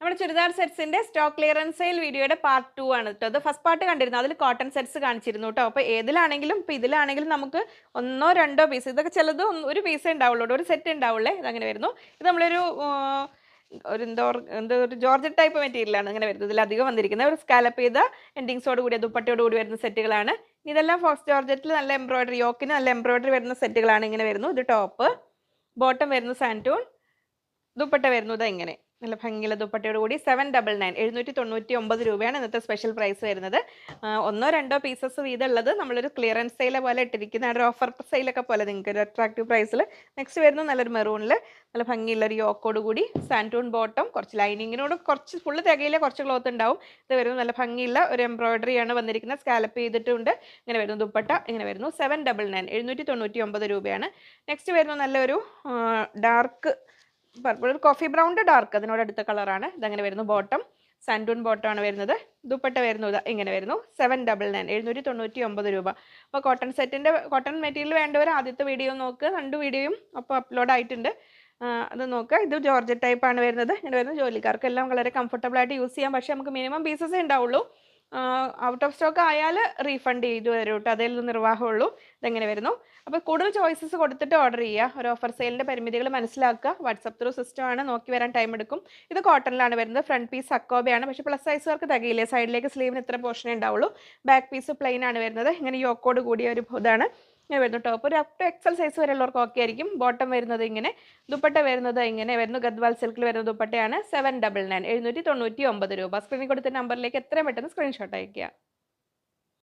നമ്മുടെ churidar സെറ്റ്സിന്റെ stock clearance sale വീഡിയോയുടെ part 2 ആണ് കേട്ടോ. അത് ഫസ്റ്റ് പാർട്ട് കണ്ടിരുന്നു. അതിൽ കോട്ടൺ സെറ്റ്സ് കാണിച്ചിരുന്നു കേട്ടോ. അപ്പോൾ ഏതിലാണെങ്കിലും ഇപ്പോൾ ഇതിലാണെങ്കിലും നമുക്ക് ഒന്നോ രണ്ടോ പീസ്, ഇതൊക്കെ ചിലത് ഒരു പീസേ ഉണ്ടാവുള്ളൂ, ഒരു സെറ്റ് ഉണ്ടാവുള്ളേ. ഇതങ്ങനെ വരുന്നു. ഇത് നമ്മളൊരു ഒരു എന്തോ ഒരു ജോർജറ്റ് ടൈപ്പ് മെറ്റീരിയലാണ് ഇങ്ങനെ വരുന്നത്. ഇതിലധികം വന്നിരിക്കുന്നത് ഒരു സ്കാലപ്പ് ചെയ്ത എൻഡിങ്സോട് കൂടി ദുപ്പട്ടയോട് കൂടി വരുന്ന സെറ്റുകളാണ്. ഇതെല്ലാം ഫോക്സ് ജോർജറ്റിൽ നല്ല എംബ്രോയിഡറി, യോക്കിന് നല്ല എംബ്രോയിഡറി വരുന്ന സെറ്റുകളാണ് ഇങ്ങനെ വരുന്നു. ഇത് ടോപ്പ്, ബോട്ടം വരുന്നു സാൻറ്റൂൺ, ദുപ്പട്ട വരുന്നത് ഇങ്ങനെ നല്ല ഭംഗിയുള്ള ദുപ്പട്ടയോട് കൂടി 799 799 രൂപയാണ് ഇന്നത്തെ സ്പെഷ്യൽ പ്രൈസ് വരുന്നത്. ഒന്നോ രണ്ടോ പീസസ് വീതം ഉള്ളത് നമ്മളൊരു ക്ലിയറൻസ് സെയിൽ പോലെ ഇട്ടിരിക്കുന്ന ഒരു ഓഫർ സെയിലൊക്കെ പോലെ നിങ്ങൾക്ക് ഒരു അട്രാക്റ്റീവ് പ്രൈസിൽ. നെക്സ്റ്റ് വരുന്നത് നല്ലൊരു മെറൂണിൽ നല്ല ഭംഗിയുള്ള ഒരു യോക്കോട് കൂടി സാൻറ്റൂൺ ബോട്ടം, കുറച്ച് ലൈനിങ്ങിനോട് കുറച്ച് ഫുള്ള് തികയിലെ കുറച്ച് ക്ലോത്ത് ഉണ്ടാവും. ഇത് വരുന്നത് നല്ല ഭംഗിയുള്ള ഒരു എംബ്രോയിഡറിയാണ് വന്നിരിക്കുന്നത്, സ്കാലപ്പ് ചെയ്തിട്ടുണ്ട്. ഇങ്ങനെ വരുന്നു ദുപ്പട്ട, ഇങ്ങനെ വരുന്നു 799 799 രൂപയാണ്. നെക്സ്റ്റ് വരുന്നത് നല്ലൊരു ഡാർക്ക് പർപ്പിൾ, ഒരു കോഫി ബ്രൗണ്ട് ഡാർക്ക്, അതിനോട് അടുത്ത കളറാണ്. ഇതങ്ങനെ വരുന്നു. ബോട്ടം സാൻഡൂൺ ബോട്ടം ആണ് വരുന്നത്. ദുപ്പട്ട വരുന്നത് ഇങ്ങനെ വരുന്നു 799 799 രൂപ. അപ്പോൾ കോട്ടൺ സെറ്റിൻ്റെ കോട്ടൺ മെറ്റീരിയൽ വേണ്ടവർ ആദ്യത്തെ വീഡിയോ നോക്കുക, 2 വീഡിയോയും അപ്പോൾ അപ്ലോഡ് ആയിട്ടുണ്ട്, അത് നോക്കുക. ഇത് ജോർജറ്റ് ടൈപ്പ് ആണ് വരുന്നത്. ഇങ്ങനെ വരുന്നത് ജോലിക്കാർക്കെല്ലാം വളരെ കംഫർട്ടബിൾ ആയിട്ട് യൂസ് ചെയ്യാം. പക്ഷേ നമുക്ക് മിനിമം പീസസേ ഉണ്ടാവുള്ളൂ. ഔട്ട് ഓഫ് സ്റ്റോക്ക് ആയാൽ റീഫണ്ട് ചെയ്തു തരും കേട്ടോ, അതിൽ നിർവാഹമുള്ളൂ. ഇതെങ്ങനെ വരുന്നു. അപ്പോൾ കൂടുതൽ ചോയ്സസ് കൊടുത്തിട്ട് ഓർഡർ ചെയ്യുക. ഒരു ഓഫർ സെയിലിൻ്റെ പരിമിതികൾ മനസ്സിലാക്കുക. വാട്സപ്പ് ത്രൂ സിസ്റ്റം ആണ്, നോക്കി വരാൻ ടൈം എടുക്കും. ഇത് കോട്ടണിലാണ് വരുന്നത്. ഫ്രണ്ട് പീസ് അക്കോബയാണ്, പക്ഷേ പ്ലസ് സൈസുകാർക്ക് തികയില്ലേ. സൈഡിലേക്ക് സ്ലീവിന് ഇത്ര പോർഷനേ ഉണ്ടാവുള്ളൂ. ബാക്ക് പീസ് പ്ലെയിൻ ആണ് വരുന്നത്. ഇങ്ങനെ യോക്കോട് കൂടിയ ഒരു ഇതാണ് ഇങ്ങനെ വരുന്നു. ടോപ്പ് ഒരു അപ് ടു എക്സൽ സൈസ് വരെയുള്ളവർക്ക് ഓക്കെ ആയിരിക്കും. ബോട്ടം വരുന്നത് ഇങ്ങനെ, ദുപ്പട്ട വരുന്നത് ഇങ്ങനെ വരുന്നു. ഗദ്വാൽ സിൽക്കിൽ വരുന്ന ദുപ്പട്ടയാണ് 799 799 രൂപ. സ്ക്രീനിൽ കൊടുത്ത നമ്പറിലേക്ക് എത്രയും പെട്ടെന്ന് സ്ക്രീൻഷോട്ട് അയയ്ക്കുക.